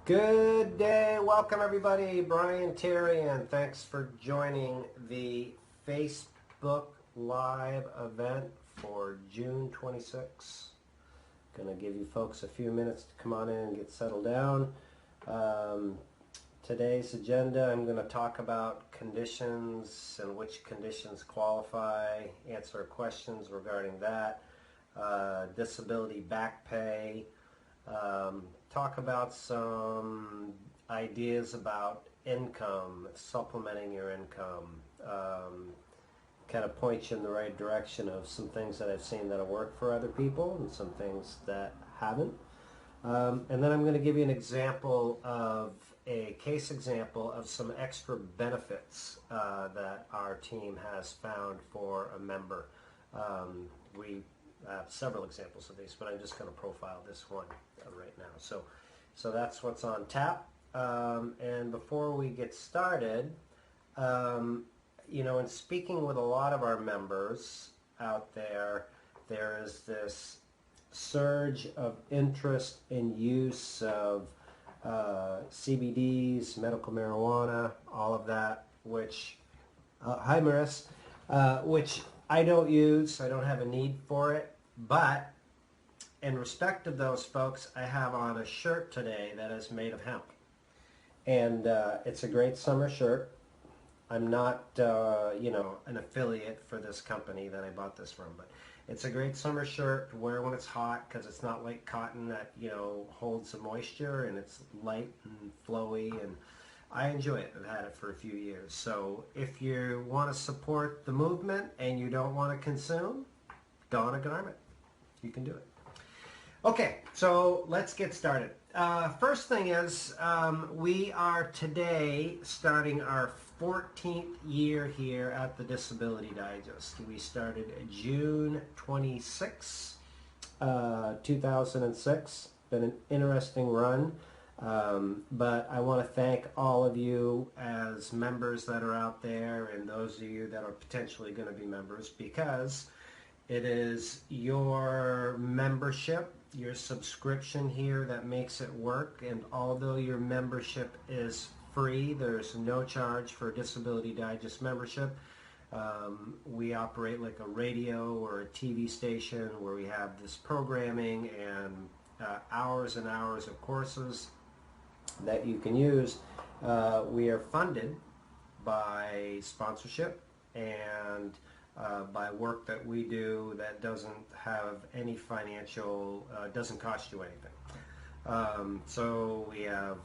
Good day. Welcome everybody. Brian Terry, and thanks for joining the Facebook Live event for June 26. Gonna give you folks a few minutes to come on in and get settled down. Today's agenda, I'm going to talk about conditions and which conditions qualify, answer questions regarding that, disability back pay, talk about some ideas about income, supplementing your income, kind of point you in the right direction of some things that I've seen that have worked for other people and some things that haven't. And then I'm going to give you an example of a case example of some extra benefits that our team has found for a member. We have several examples of these, but I'm just going to profile this one right now. So that's what's on tap. And before we get started, in speaking with a lot of our members out there, there is this surge of interest in use of CBDs, medical marijuana, all of that, which, hi Maris, which I don't use. I don't have a need for it, but in respect of those folks, I have on a shirt today that is made of hemp, and it's a great summer shirt. I'm not, an affiliate for this company that I bought this from, but it's a great summer shirt to wear when it's hot because it's not like cotton that, holds the moisture, and it's light and flowy, and I enjoy it. I've had it for a few years. So if you want to support the movement and you don't want to consume, don a garment. You can do it. Okay, so let's get started. First thing is, we are today starting our 14th year here at the Disability Digest. We started June 26, 2006. Been an interesting run, but I want to thank all of you as members that are out there and those of you that are potentially going to be members, because it is your membership, your subscription here that makes it work. And although your membership is free, there's no charge for a Disability Digest membership. We operate like a radio or a TV station where we have this programming and hours and hours of courses that you can use. We are funded by sponsorship and by work that we do that doesn't have any financial, doesn't cost you anything. So we have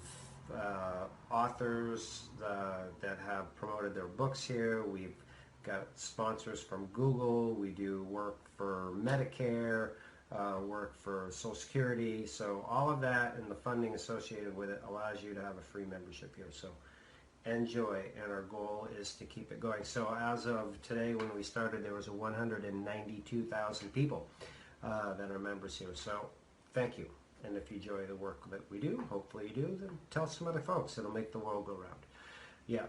authors that have promoted their books here. We've got sponsors from Google. We do work for Medicare, work for Social Security. So all of that and the funding associated with it allows you to have a free membership here. So enjoy, and our goal is to keep it going. So as of today, when we started, there was 192,000 people that are members here. So thank you. And if you enjoy the work that we do, hopefully you do, then tell some other folks. It'll make the world go round. Yeah,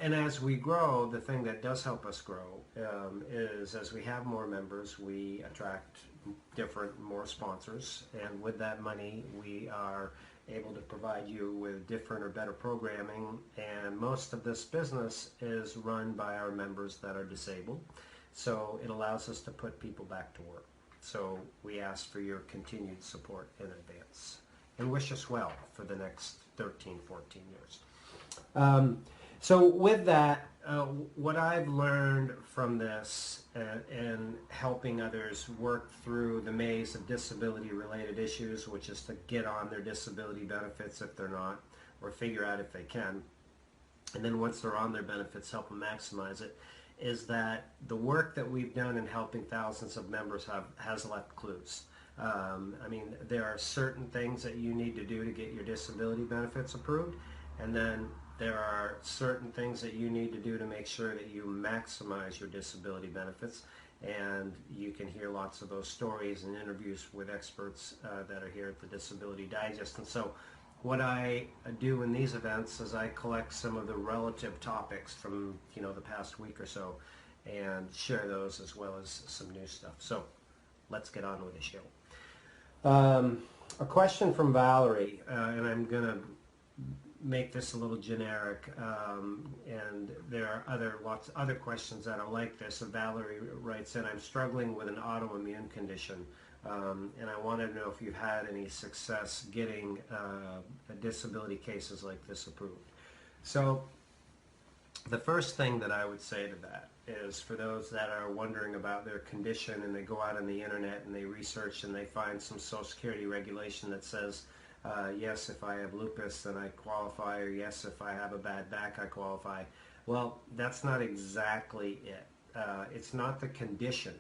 and as we grow, the thing that does help us grow is as we have more members, we attract more sponsors, and with that money, we are able to provide you with different or better programming. And most of this business is run by our members that are disabled, so it allows us to put people back to work. So we ask for your continued support in advance, and wish us well for the next 13, 14 years. So with that, what I've learned from this and helping others work through the maze of disability-related issues, which is to get on their disability benefits if they're not, or figure out if they can, and then once they're on their benefits, help them maximize it, is that the work that we've done in helping thousands of members has left clues. There are certain things that you need to do to get your disability benefits approved, and then there are certain things that you need to do to make sure that you maximize your disability benefits. And you can hear lots of those stories and interviews with experts that are here at the Disability Digest. And so what I do in these events is I collect some of the relative topics from the past week or so and share those, as well as some new stuff. So let's get on with the show. A question from Valerie, and I'm going to make this a little generic, and there are lots of other questions that are like this. So Valerie writes in, I'm struggling with an autoimmune condition, and I wanted to know if you've had any success getting disability cases like this approved. So the first thing that I would say to that is, for those that are wondering about their condition and they go out on the internet and they research and they find some Social Security regulation that says, yes, if I have lupus, then I qualify, or yes, if I have a bad back, I qualify. Well, that's not exactly it. It's not the condition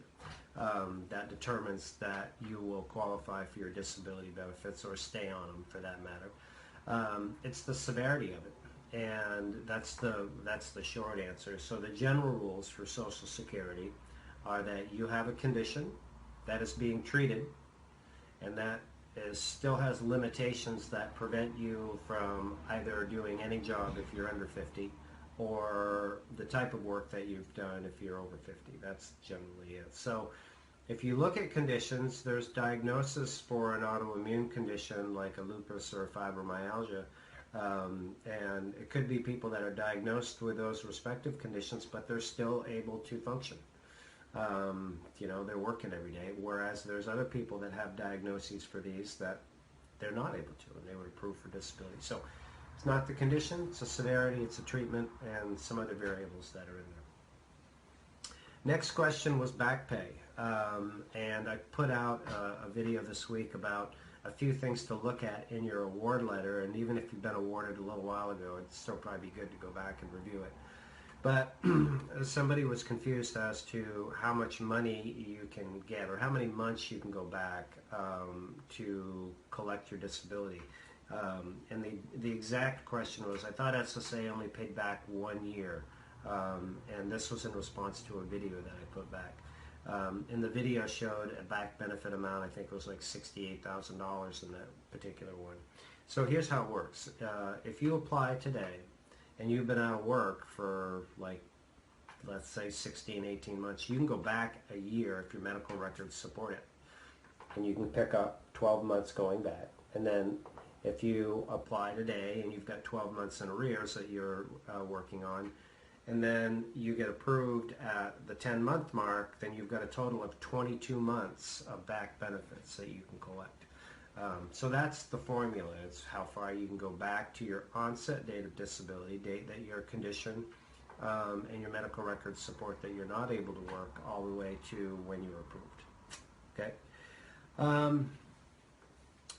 that determines that you will qualify for your disability benefits or stay on them, for that matter. It's the severity of it. And that's the short answer. So the general rules for Social Security are that you have a condition that is being treated, and that still has limitations that prevent you from either doing any job if you're under 50, or the type of work that you've done if you're over 50. That's generally it. So if you look at conditions, there's diagnosis for an autoimmune condition like a lupus or a fibromyalgia. And it could be people that are diagnosed with those respective conditions, but they're still able to function. They're working every day, whereas there's other people that have diagnoses for these that they're not able to, and they would approve for disability. So it's not the condition, it's a severity, it's a treatment, and some other variables that are in there. Next question was back pay. And I put out a video this week about a few things to look at in your award letter, and even if you've been awarded a little while ago, it'd still probably be good to go back and review it. But somebody was confused as to how much money you can get, or how many months you can go back to collect your disability. And the exact question was, I thought SSA only paid back 1 year, and this was in response to a video that I put back. And the video showed a back benefit amount, I think it was like $68,000 in that particular one. So here's how it works. If you apply today and you've been out of work for, like, let's say 16, 18 months, you can go back a year if your medical records support it. And you can pick up 12 months going back. And then if you apply today and you've got 12 months in arrears that you're working on, and then you get approved at the 10-month mark, then you've got a total of 22 months of back benefits that you can collect. So that's the formula. It's how far you can go back to your onset date of disability, date that your condition and your medical records support that you're not able to work, all the way to when you're approved. Okay.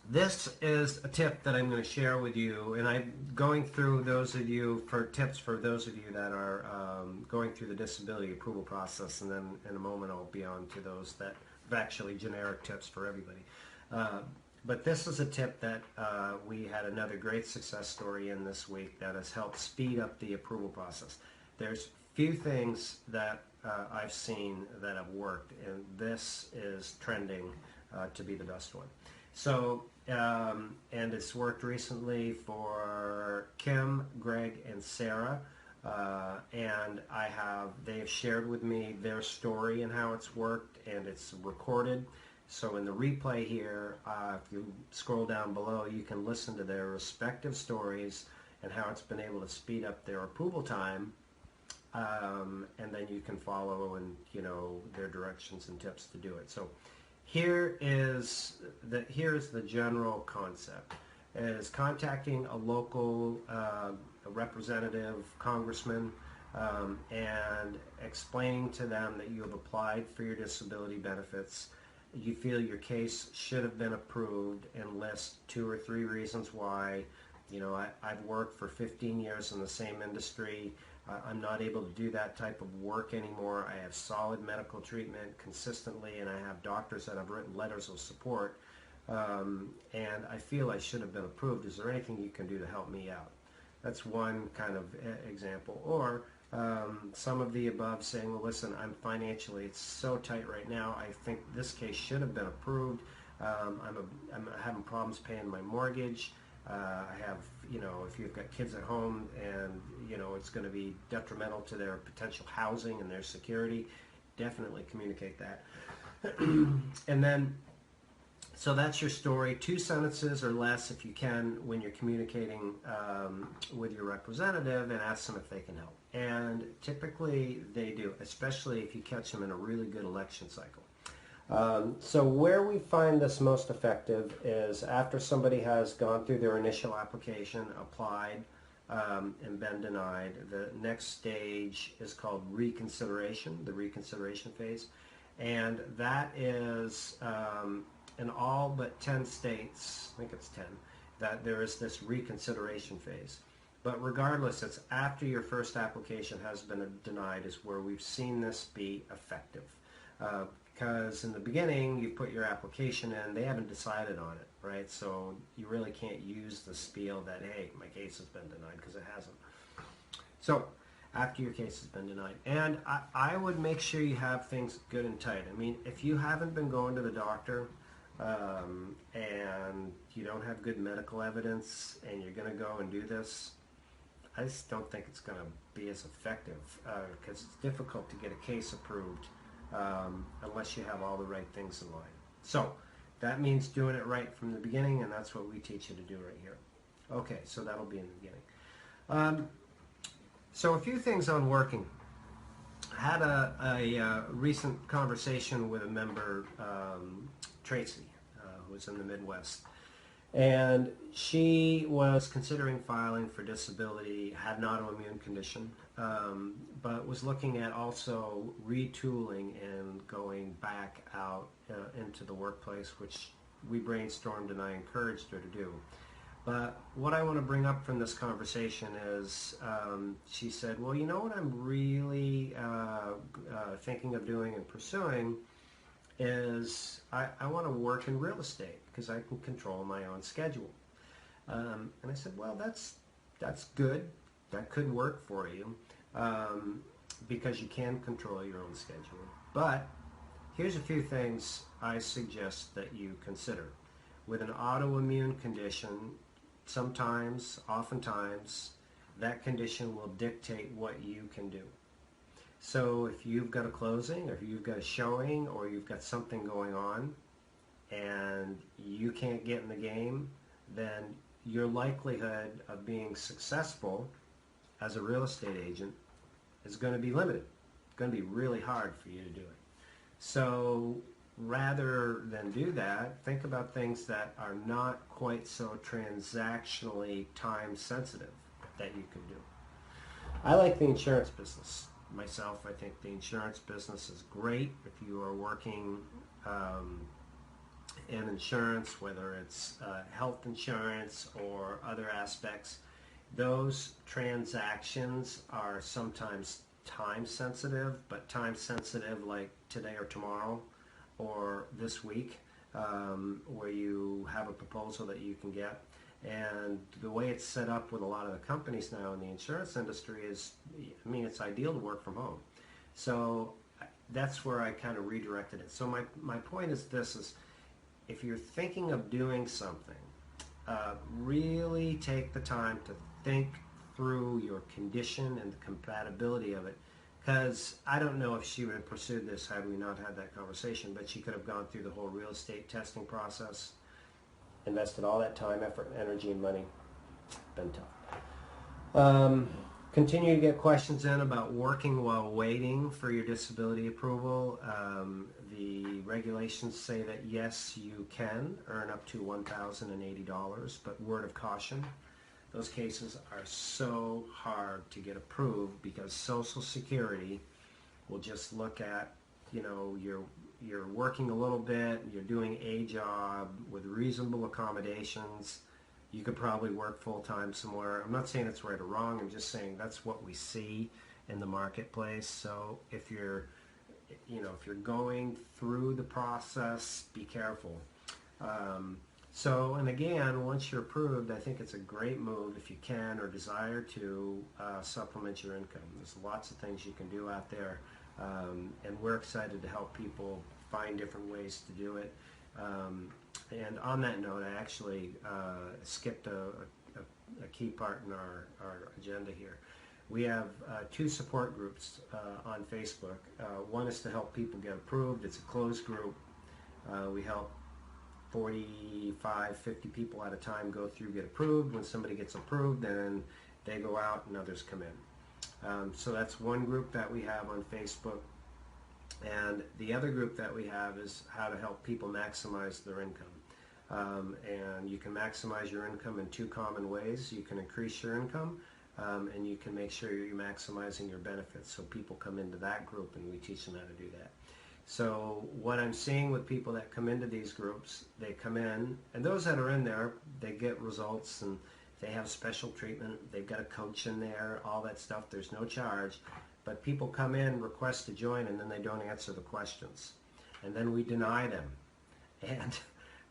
This is a tip that I'm going to share with you, and I'm going through those of you for tips for those of you that are going through the disability approval process, and then in a moment I'll be on to those that have actually generic tips for everybody. But this is a tip that we had another great success story in this week that has helped speed up the approval process. There's few things that I've seen that have worked, and this is trending to be the best one. So, and it's worked recently for Kim, Greg, and Sara, and they have shared with me their story and how it's worked, and it's recorded. So in the replay here, if you scroll down below, you can listen to their respective stories and how it's been able to speed up their approval time, and then you can follow and their directions and tips to do it. So here's the general concept: is contacting a local representative, congressman, and explaining to them that you have applied for your disability benefits. You feel your case should have been approved, and list 2 or 3 reasons why. I've worked for 15 years in the same industry. I'm not able to do that type of work anymore. I have solid medical treatment consistently, and I have doctors that have written letters of support, and I feel I should have been approved. Is there anything you can do to help me out? That's one kind of example. Or some of the above, saying, well, listen, it's so tight right now, I think this case should have been approved. I'm having problems paying my mortgage. I have, if you've got kids at home and, it's going to be detrimental to their potential housing and their security, definitely communicate that. And then So that's your story. 2 sentences or less if you can when you're communicating with your representative, and ask them if they can help. And typically they do, especially if you catch them in a really good election cycle. So where we find this most effective is after somebody has gone through their initial application, applied, and been denied. The next stage is called reconsideration, the reconsideration phase. And that is in all but 10 states, I think it's 10, that there is this reconsideration phase. But regardless, it's after your first application has been denied is where we've seen this be effective. Because in the beginning, you put your application in, they haven't decided on it, right? So you really can't use the spiel that, hey, my case has been denied, because it hasn't. So after your case has been denied. And I would make sure you have things good and tight. I mean, if you haven't been going to the doctor and you don't have good medical evidence and you're going to go and do this, I just don't think it's going to be as effective because it's difficult to get a case approved unless you have all the right things in line. So that means doing it right from the beginning, and that's what we teach you to do right here. Okay, so that'll be in the beginning. So a few things on working. I had a recent conversation with a member, Tracy, who was in the Midwest. And she was considering filing for disability, had an autoimmune condition, but was looking at also retooling and going back out into the workplace, which we brainstormed and I encouraged her to do. But what I want to bring up from this conversation is she said, well, you know what I'm really thinking of doing and pursuing is I want to work in real estate because I can control my own schedule. And I said, well, that's good. That could work for you because you can control your own schedule. But here's a few things I suggest that you consider. With an autoimmune condition, sometimes, oftentimes, that condition will dictate what you can do. So if you've got a closing, or if you've got a showing, or you've got something going on, and you can't get in the game, then your likelihood of being successful as a real estate agent is going to be limited. It's going to be really hard for you to do it. So rather than do that, think about things that are not quite so transactionally time sensitive that you can do. I like the insurance business. Myself, I think the insurance business is great if you are working in insurance, whether it's health insurance or other aspects. Those transactions are sometimes time sensitive, but time sensitive like today or tomorrow or this week, where you have a proposal that you can get. And the way it's set up with a lot of the companies now in the insurance industry is, I mean, it's ideal to work from home. So that's where I kind of redirected it. So my point is this, is if you're thinking of doing something, really take the time to think through your condition and the compatibility of it. Because I don't know if she would have pursued this had we not had that conversation, but she could have gone through the whole real estate testing process, invested all that time, effort, energy, and money. Been tough. Continue to get questions in about working while waiting for your disability approval. The regulations say that yes, you can earn up to $1,080, but word of caution, those cases are so hard to get approved because Social Security will just look at, you know, you're working a little bit, you're doing a job with reasonable accommodations, you could probably work full-time somewhere. I'm not saying it's right or wrong, I'm just saying that's what we see in the marketplace. So if you're going through the process, be careful. And again, once you're approved, I think it's a great move if you can or desire to supplement your income. There's lots of things you can do out there. And we're excited to help people find different ways to do it. And on that note, I actually skipped a key part in our agenda here. We have 2 support groups on Facebook. One is to help people get approved. It's a closed group. We help 45, 50 people at a time go through, get approved. When somebody gets approved, then they go out and others come in. So that's one group that we have on Facebook. And the other group that we have is how to help people maximize their income. And you can maximize your income in two common ways. You can increase your income, and you can make sure you're maximizing your benefits. So people come into that group and we teach them how to do that. So what I'm seeing with people that come into these groups, they come in, and those that are in there, they get results and they have special treatment. They've got a coach in there, all that stuff. There's no charge. But people come in, request to join, and then they don't answer the questions. And then we deny them. And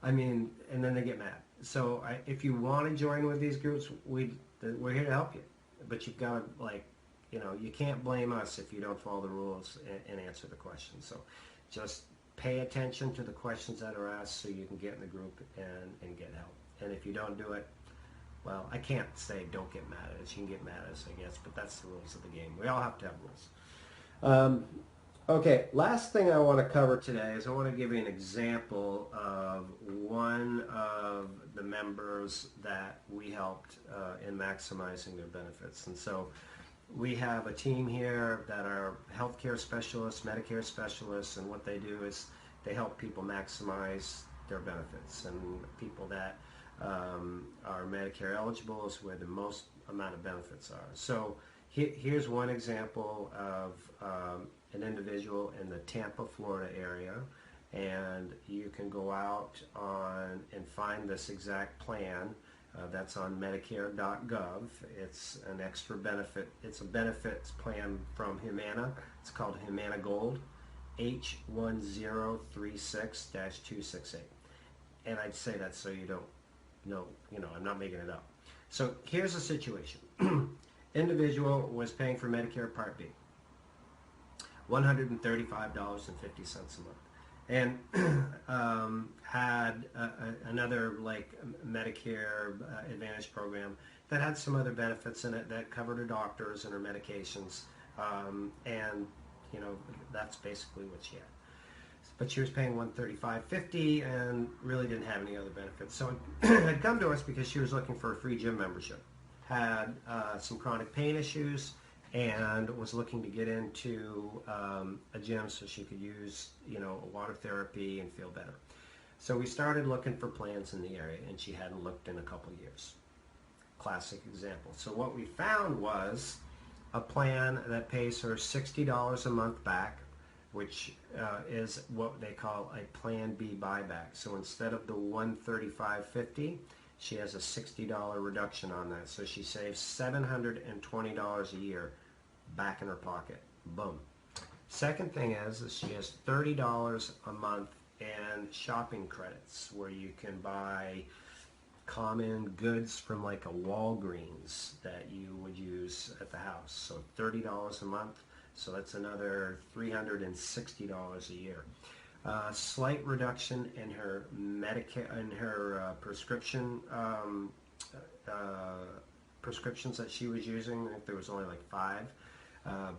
and then they get mad. So if you want to join with these groups, we're here to help you. But you've got to, you can't blame us if you don't follow the rules and answer the questions. So just pay attention to the questions that are asked so you can get in the group and get help. And if you don't do it, well, I can't say don't get mad at us. You can get mad at us, I guess, but that's the rules of the game. We all have to have rules. Okay, last thing I want to cover today is I want to give you an example of one of the members that we helped in maximizing their benefits. And so we have a team here that are healthcare specialists, Medicare specialists, and what they do is they help people maximize their benefits. And people that are Medicare eligible is where the most amount of benefits are. So here's one example of an individual in the Tampa, Florida area, and you can go out and find this exact plan. That's on Medicare.gov. It's an extra benefit. It's a benefits plan from Humana. It's called Humana Gold, H1036-268. And I'd say that so you don't know, I'm not making it up. So here's the situation. Individual was paying for Medicare Part B, $135.50 a month, and had another Medicare Advantage program that had some other benefits in it that covered her doctors and her medications, and that's basically what she had. But she was paying $135.50 and really didn't have any other benefits. So it had come to us because she was looking for a free gym membership, had some chronic pain issues, and was looking to get into a gym so she could use, water therapy and feel better. So we started looking for plans in the area, and she hadn't looked in a couple years. Classic example. So what we found was a plan that pays her $60 a month back, which is what they call a Plan B buyback. So instead of the $135.50, she has a $60 reduction on that. So she saves $720 a year back in her pocket. Boom. Second thing is she has $30 a month in shopping credits where you can buy common goods from like a Walgreens that you would use at the house. So $30 a month. So that's another $360 a year. Slight reduction in her Medicare, in her prescriptions that she was using. I think there was only like 5,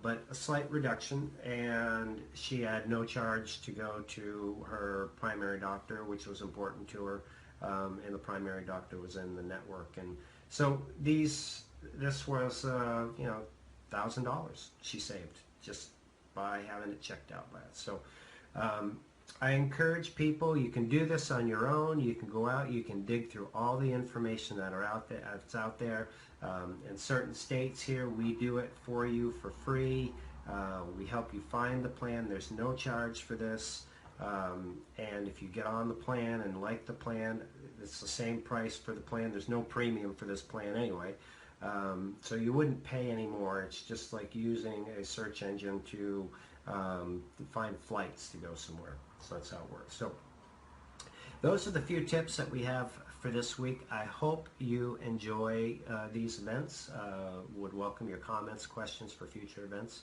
but a slight reduction. And she had no charge to go to her primary doctor, which was important to her. And the primary doctor was in the network. And so this was $1,000 she saved just by having it checked out by us. So I encourage people, you can do this on your own. You can go out, you can dig through all the information that's out there. In certain states here, we do it for you for free. We help you find the plan. There's no charge for this. And if you get on the plan and like the plan, it's the same price for the plan. There's no premium for this plan anyway. So you wouldn't pay any more. It's just like using a search engine to find flights to go somewhere. So that's how it works. So those are the few tips that we have for this week. I hope you enjoy these events. Would welcome your comments, questions for future events.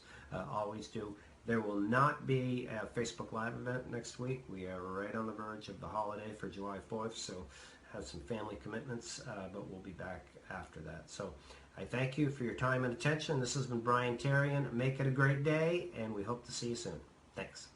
Always do. There will not be a Facebook Live event next week. We are right on the verge of the holiday for July 4th, so have some family commitments, but we'll be back after that. So I thank you for your time and attention. This has been Brian Terrian. Make it a great day, and we hope to see you soon. Thanks.